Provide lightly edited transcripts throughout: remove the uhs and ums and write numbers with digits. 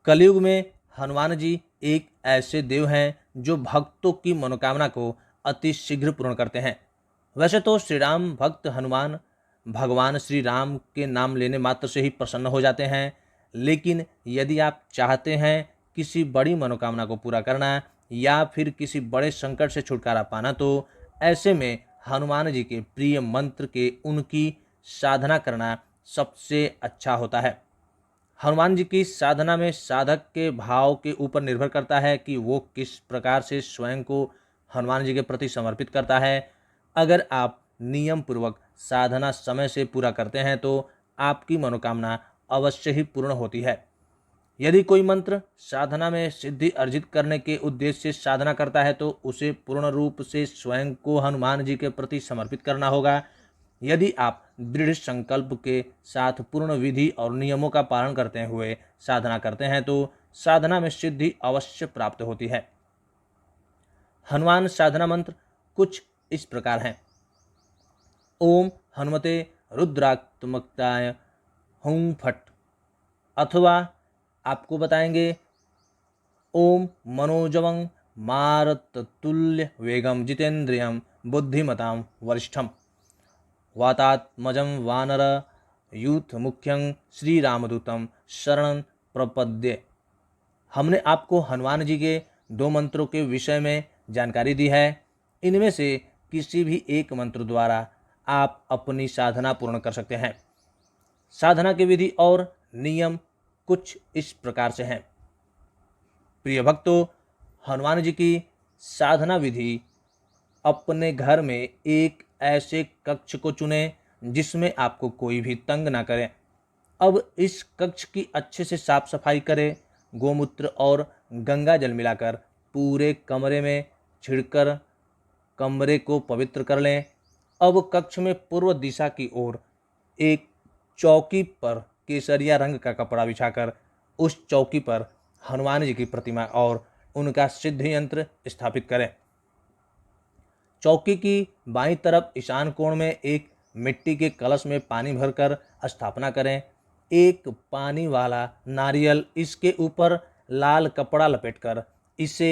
कलयुग में हनुमान जी एक ऐसे देव हैं जो भक्तों की मनोकामना को अति शीघ्र पूर्ण करते हैं। वैसे तो श्री राम भक्त हनुमान भगवान श्री राम के नाम लेने मात्र से ही प्रसन्न हो जाते हैं, लेकिन यदि आप चाहते हैं किसी बड़ी मनोकामना को पूरा करना या फिर किसी बड़े संकट से छुटकारा पाना, तो ऐसे में हनुमान जी के प्रिय मंत्र के उनकी साधना करना सबसे अच्छा होता है। हनुमान जी की साधना में साधक के भाव के ऊपर निर्भर करता है कि वो किस प्रकार से स्वयं को हनुमान जी के प्रति समर्पित करता है। अगर आप नियम पूर्वक साधना समय से पूरा करते हैं तो आपकी मनोकामना अवश्य ही पूर्ण होती है। यदि कोई मंत्र साधना में सिद्धि अर्जित करने के उद्देश्य से साधना करता है तो उसे पूर्ण रूप से स्वयं को हनुमान जी के प्रति समर्पित करना होगा। यदि आप दृढ़ संकल्प के साथ पूर्ण विधि और नियमों का पालन करते हुए साधना करते हैं तो साधना में सिद्धि अवश्य प्राप्त होती है। हनुमान साधना मंत्र कुछ इस प्रकार हैं। ओम हनुमते रुद्रात्मकाय हुं फट, अथवा आपको बताएंगे ओम मनोजवं मारुततुल्य वेगम जितेन्द्रियं बुद्धिमतां वरिष्ठम वातात्मजं वानर यूथ मुख्यं श्री रामदूतम शरण प्रपद्ये। हमने आपको हनुमान जी के दो मंत्रों के विषय में जानकारी दी है। इनमें से किसी भी एक मंत्र द्वारा आप अपनी साधना पूर्ण कर सकते हैं। साधना की विधि और नियम कुछ इस प्रकार से हैं। प्रिय भक्तों, हनुमान जी की साधना विधि, अपने घर में एक ऐसे कक्ष को चुनें जिसमें आपको कोई भी तंग ना करे। अब इस कक्ष की अच्छे से साफ सफाई करें। गोमूत्र और गंगा जल मिलाकर पूरे कमरे में छिड़कर कमरे को पवित्र कर लें। अब कक्ष में पूर्व दिशा की ओर एक चौकी पर केसरिया रंग का कपड़ा बिछाकर उस चौकी पर हनुमान जी की प्रतिमा और उनका सिद्धि यंत्र स्थापित करें। चौकी की बाईं तरफ ईशान कोण में एक मिट्टी के कलश में पानी भरकर स्थापना करें। एक पानी वाला नारियल इसके ऊपर लाल कपड़ा लपेटकर इसे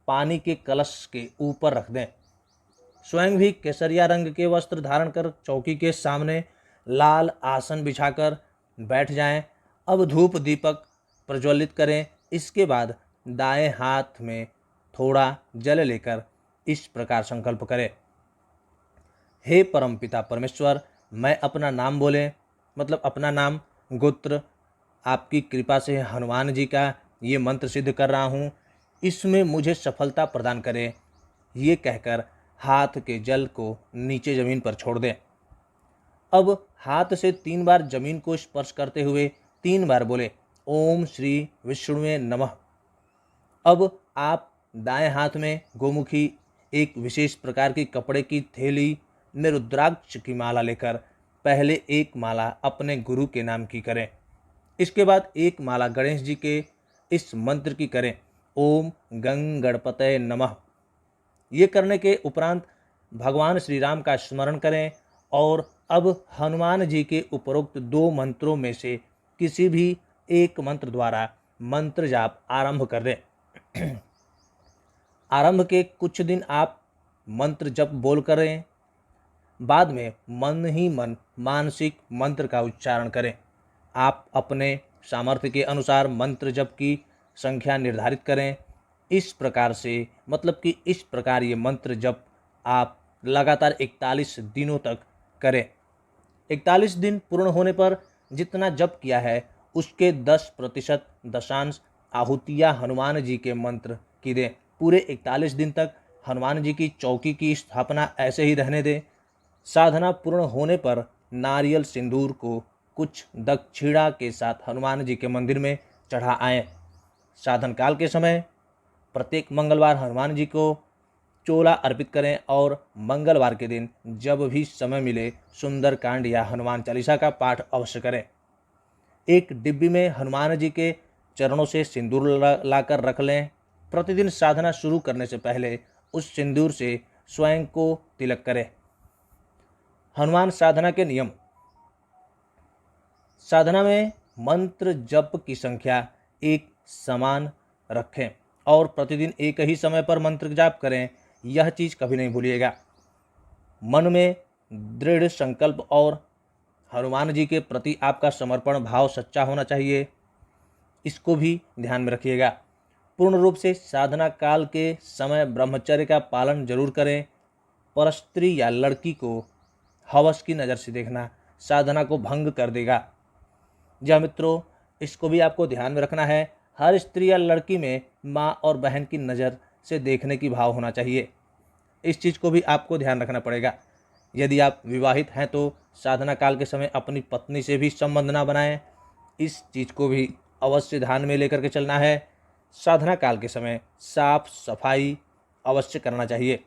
पानी के कलश के ऊपर रख दें। स्वयं भी केसरिया रंग के वस्त्र धारण कर चौकी के सामने लाल आसन बिछाकर बैठ जाएं। अब धूप दीपक प्रज्वलित करें। इसके बाद दाएं हाथ में थोड़ा जल लेकर इस प्रकार संकल्प करें। हे परमपिता परमेश्वर, मैं अपना नाम बोले, मतलब अपना नाम, गोत्र, आपकी कृपा से हनुमान जी का ये मंत्र सिद्ध कर रहा हूँ, इसमें मुझे सफलता प्रदान करें। ये कहकर हाथ के जल को नीचे जमीन पर छोड़ दें। अब हाथ से 3 बार जमीन को स्पर्श करते हुए 3 बार बोले ओम श्री विष्णुवे नमः। अब आप दाएं हाथ में गोमुखी एक विशेष प्रकार की कपड़े की थैली में रुद्राक्ष की माला लेकर पहले एक माला अपने गुरु के नाम की करें। इसके बाद एक माला गणेश जी के इस मंत्र की करें, ओम गंग गणपतये नमः। ये करने के उपरांत भगवान श्री राम का स्मरण करें और अब हनुमान जी के उपरोक्त 2 मंत्रों में से किसी भी एक मंत्र द्वारा मंत्र जाप आरंभ कर दें। आरंभ के कुछ दिन आप मंत्र जप बोल करें, बाद में मन ही मन मानसिक मंत्र का उच्चारण करें। आप अपने सामर्थ्य के अनुसार मंत्र जप की संख्या निर्धारित करें। इस प्रकार से, मतलब कि इस प्रकार ये मंत्र जप आप लगातार 41 दिनों तक करें। 41 दिन पूर्ण होने पर जितना जप किया है उसके 10% दशांश आहुतियाँ हनुमान जी के मंत्र की दें। पूरे 41 दिन तक हनुमान जी की चौकी की स्थापना ऐसे ही रहने दें। साधना पूर्ण होने पर नारियल सिंदूर को कुछ दक्षिणा के साथ हनुमान जी के मंदिर में चढ़ा आएँ। साधन काल के समय प्रत्येक मंगलवार हनुमान जी को चोला अर्पित करें और मंगलवार के दिन जब भी समय मिले सुंदर कांड या हनुमान चालीसा का पाठ अवश्य करें। एक डिब्बी में हनुमान जी के चरणों से सिंदूर लाकर रख लें। प्रतिदिन साधना शुरू करने से पहले उस सिंदूर से स्वयं को तिलक करें। हनुमान साधना के नियम। साधना में मंत्र जप की संख्या एक समान रखें और प्रतिदिन एक ही समय पर मंत्र जाप करें। यह चीज़ कभी नहीं भूलिएगा। मन में दृढ़ संकल्प और हनुमान जी के प्रति आपका समर्पण भाव सच्चा होना चाहिए, इसको भी ध्यान में रखिएगा। पूर्ण रूप से साधना काल के समय ब्रह्मचर्य का पालन जरूर करें। पर स्त्री या लड़की को हवस की नज़र से देखना साधना को भंग कर देगा। जी हाँ मित्रों, इसको भी आपको ध्यान में रखना है। हर स्त्री या लड़की में माँ और बहन की नज़र से देखने की भाव होना चाहिए। इस चीज़ को भी आपको ध्यान रखना पड़ेगा। यदि आप विवाहित हैं तो साधना काल के समय अपनी पत्नी से भी संबंध ना बनाएं। इस चीज़ को भी अवश्य ध्यान में लेकर के चलना है। साधना काल के समय साफ सफाई अवश्य करना चाहिए।